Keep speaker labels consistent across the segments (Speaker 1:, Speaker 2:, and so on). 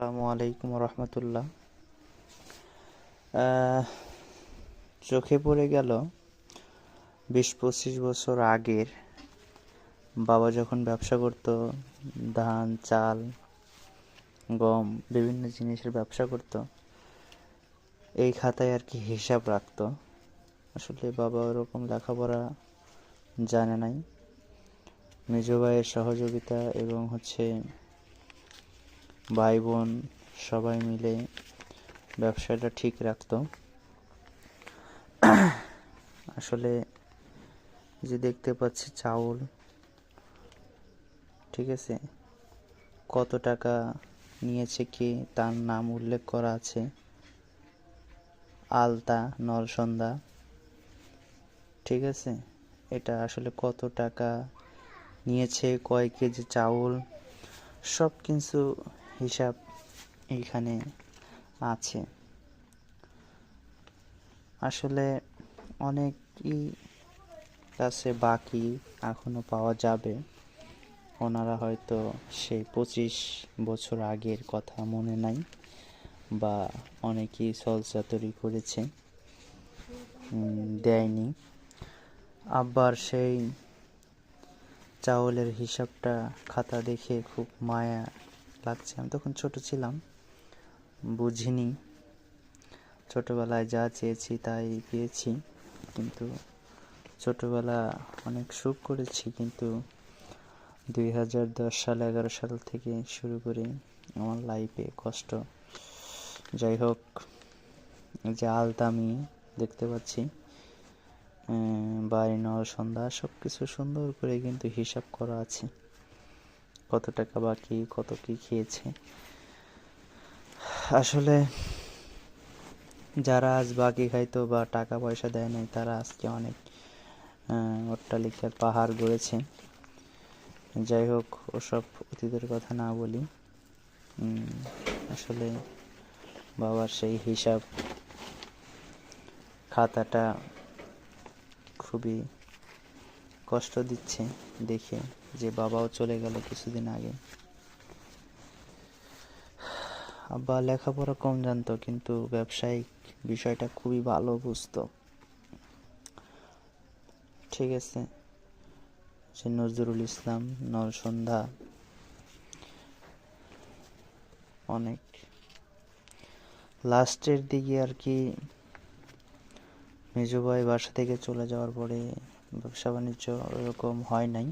Speaker 1: আসসালামু আলাইকুম রহমতুল্লাহ। চোখে পড়ে গেল 20-25 বছর আগের বাবা যখন ব্যবসা করত, ধান চাল গম বিভিন্ন জিনিসের ব্যবসা করত। এই খাতায় আর কি হিসাব রাখতো। আসলে বাবা ওরকম লেখাপড়া জানে নাই, মেজ ভাইয়ের সহযোগিতা এবং ভাই বোন সবাই মিলে ব্যবসাটা ঠিক রাখতো। আসলে যে দেখতে পাচ্ছি চাউল, ঠিক আছে, কত টাকা নিয়েছে কি তার নাম উল্লেখ করা আছে। আলতা নরসন্দা, ঠিক আছে, এটা আসলে কত টাকা নিয়েছে, কয় কেজি চাউল, সব কিছু হিসাব এইখানে আছে। আসলে অনেকই কাছে বাকি এখনো পাওয়া যাবে। ওনারা হয়তো সেই 25 বছর আগের কথা মনে নাই, বা অনেকেই ছলচাতুরি করেছে, দেয়নি। আব্বার সেই চাউলের হিসাবটা খাতা দেখে খুব মায়া লাগছে। আমি তখন ছোট ছিলাম, বুঝিনি। ছোটবেলায় যা চেয়েছি তাই পেয়েছি, কিন্তু ছোটবেলা অনেক সুখ করেছি, কিন্তু 2010 সাল 11 সাল থেকে শুরু করে আমার লাইফে কষ্ট। যাই হোক, যে আলতা আমি দেখতে পাচ্ছি, বাড়ি নরসন্ধ্যা সব কিছু সুন্দর করে কিন্তু হিসাব করা আছে, কত টাকা বাকি, কত কি খেয়েছে। আসলে যারা আজ বাকি খাইতো বা টাকা পয়সা দেয় নাই, তারা আজকে অনেক অট্টালিকার পাহাড় গড়েছে। যাই হোক, ওসব অতীতের কথা না বলি। আসলে বাবার সেই হিসাব খাতাটা খুবই কষ্ট দিচ্ছে দেখে, যে বাবাও চলে গেল কিছুদিন আগে। আব্বা লেখাপড়া কম জানতো, কিন্তু ব্যবসায়িক বিষয়টা খুবই ভালো বুঝতো, ঠিক আছে। সে নজরুল ইসলাম, নরসন্ধ্যা, অনেক লাস্টের দিকে আর কি মেজো ভাই বাসা থেকে চলে যাওয়ার পরে ব্যবসা বাণিজ্য ওরকম হয় নাই,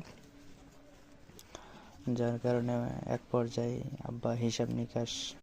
Speaker 1: যার কারণে এক পর্যায়ে আব্বা হিসাব নিকাশ